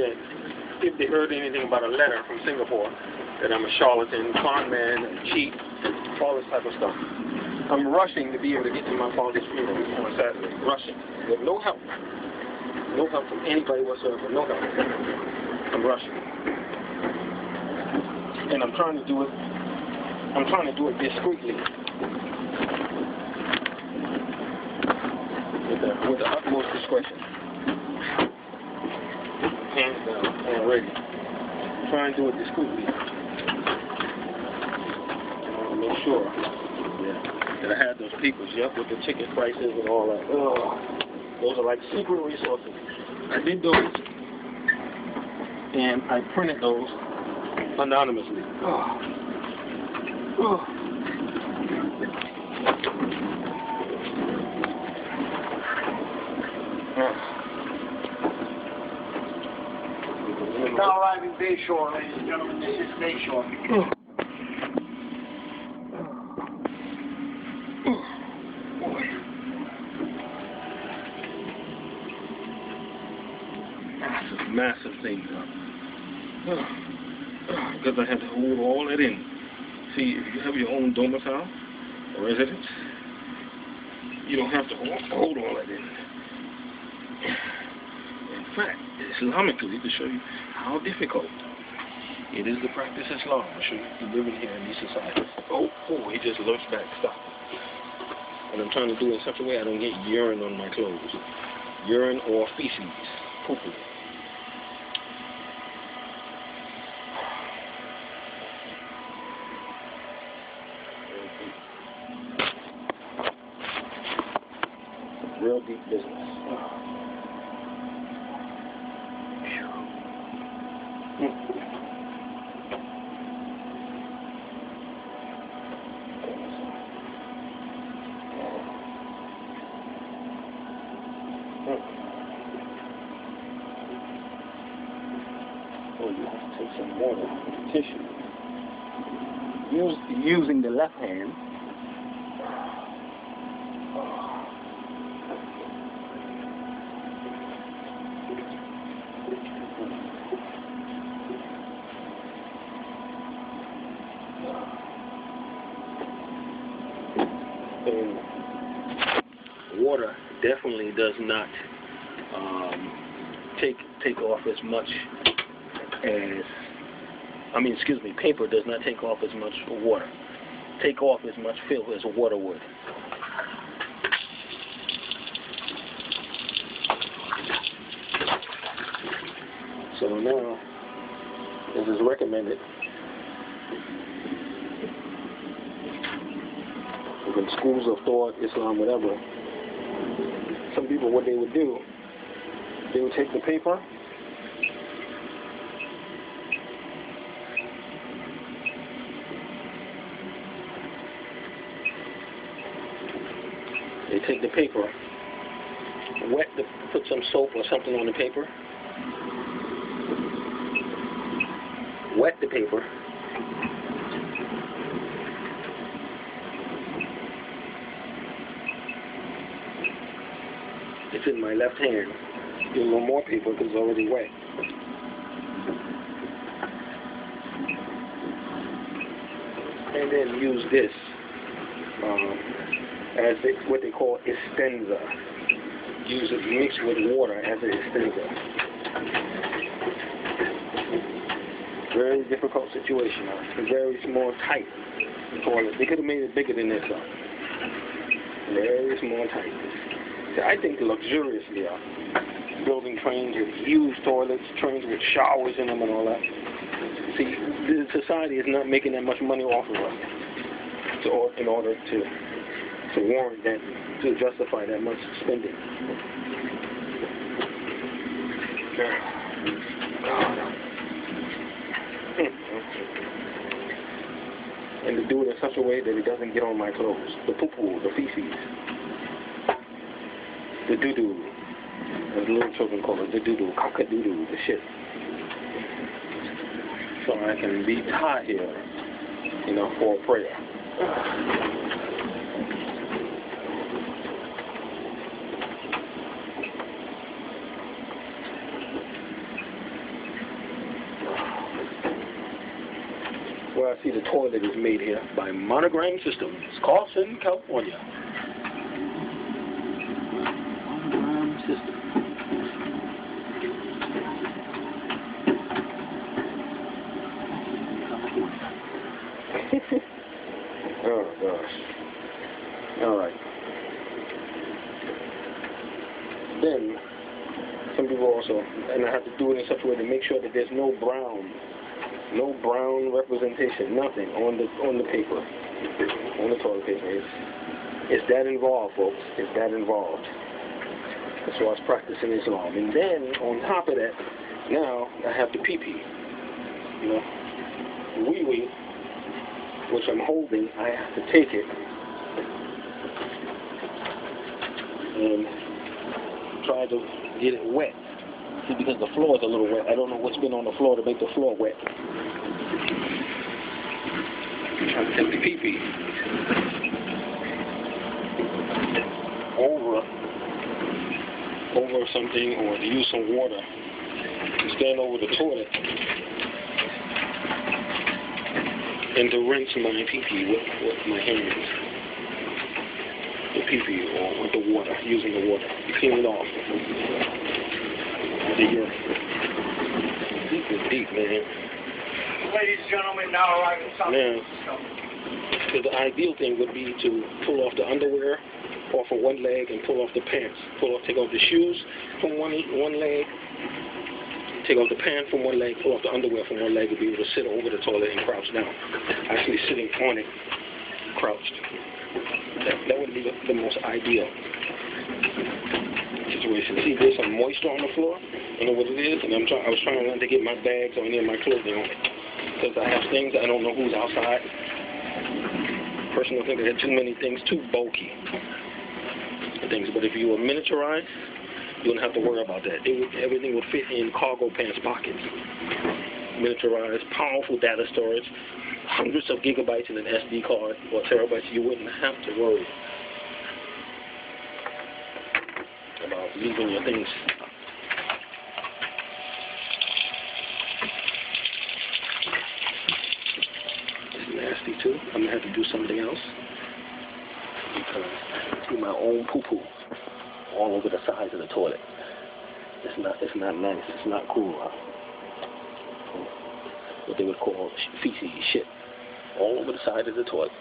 that if they heard anything about a letter from Singapore, that I'm a charlatan, con man, a cheat, all this type of stuff. I'm rushing to be able to get to my father's funeral on Saturday. Rushing. With no help. No help from anybody whatsoever. No help. I'm rushing. And I'm trying to do it discreetly. With the utmost discretion. Hands down and ready. Try and do it discreetly. Make sure that I had those papers, with the ticket prices and all that. Those are like secret resources. I did those, and I printed those anonymously. Now arriving Bayshore, ladies and gentlemen. This is Bayshore. Massive things up. Because I had to hold all that in. See, if you have your own domicile or residence, you don't have to hold all that in. In fact, Islamically, to show you how difficult it is to practice Islam, to show you living here in these societies. He just lurched back. Stop. And I'm trying to do it in such a way I don't get urine on my clothes. Urine or feces. Poo-poo. Real deep business. Oh, you have to take some water, tissue. Using the left hand. And water definitely does not take off as much as, paper does not take off as much water. Take off as much filth as water would. So now, this is recommended. In schools of thought, Islam, whatever, some people, what they would do, they would take the paper, put some soap or something on the paper, wet the paper, it's in my left hand, do a little more paper because it's already wet. And then use this as what they call estenza. Use it mixed with water as an estenza. Very difficult situation. A very small, tight toilet. They could have made it bigger than this. Very small, tight. I think luxuriously building trains with huge toilets, trains with showers in them and all that. See, the society is not making that much money off of us in order to warrant that, to justify that much spending. And to do it in such a way that it doesn't get on my clothes. The poo-poo, the feces, the doo-doo, as little children call it, the doo-doo, cock-a-doo-doo, the shit. So I can be tahir, for prayer. where I see the toilet is made here by Monogram Systems, Carson, California. Monogram Systems. Oh gosh. Alright. Then some people also, and I have to do it in such a way to make sure that there's no brown representation, nothing on the paper, on the toilet paper. It's that involved, folks. It's that involved. As far as practicing Islam. And then on top of that, now I have the pee-pee. You know, the wee-wee, which I'm holding, I have to take it and try to get it wet. See, because the floor is a little wet. I don't know what's been on the floor to make the floor wet. I'm trying to take the pee-pee over something, or to use some water to stand over the toilet and to rinse my pee-pee with my hands. The pee-pee, or with the water, using the water to clean it off. The urine. Deep is deep, man. Ladies and gentlemen, now arriving at South. Because the ideal thing would be to pull off the underwear off of one leg and pull off the pants. Take off the shoes from one leg, take off the pants from one leg, pull off the underwear from one leg, and be able to sit over the toilet and crouch down. Actually sitting on it, crouched. That would be the most ideal situation. See, there's some moisture on the floor. I know what it is, and I was trying not to get my bags or any of my clothing on it, because I have things I don't know who's outside. Person will think I had too many things, too bulky things. But if you were miniaturized, you wouldn't have to worry about that. Everything would fit in cargo pants pockets. Miniaturized, powerful data storage, hundreds of gigabytes in an SD card or terabytes. You wouldn't have to worry about leaving your things. It's nasty too. I'm gonna have to do something else because I do my own poo-poo all over the sides of the toilet. It's not nice. It's not cool. What they would call feces, shit, all over the side of the toilet.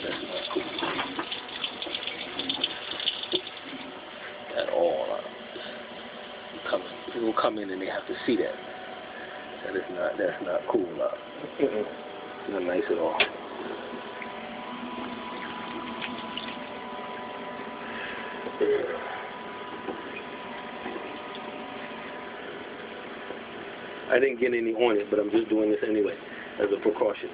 That's not cool at all. People come in and they have to see that. That's not cool. It's not nice at all. I didn't get any on it, but I'm just doing this anyway, as a precaution.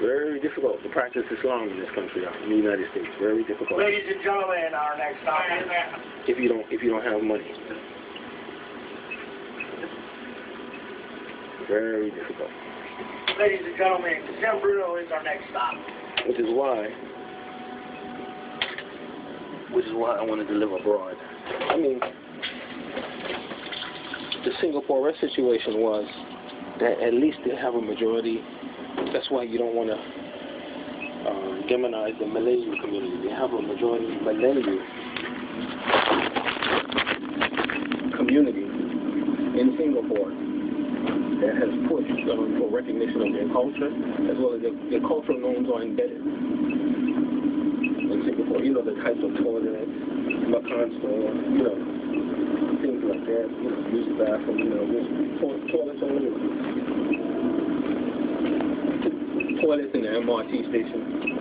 Very difficult to practice Islam in this country, in the United States. Very difficult. Ladies and gentlemen, our next topic. If you don't have money. Very difficult. Ladies and gentlemen, San Bruno is our next stop. Which is why I wanted to live abroad. I mean, the Singapore situation was that at least they have a majority. That's why you don't want to demonize the Malayan community. They have a majority Malayan community in Singapore that has pushed for recognition of their culture, as well as their cultural norms are embedded in Singapore. You know, the types of toilets, makan store, you know, things like that. You know, use the bathroom, you know, there's toilets all over. Toilets in the MRT station.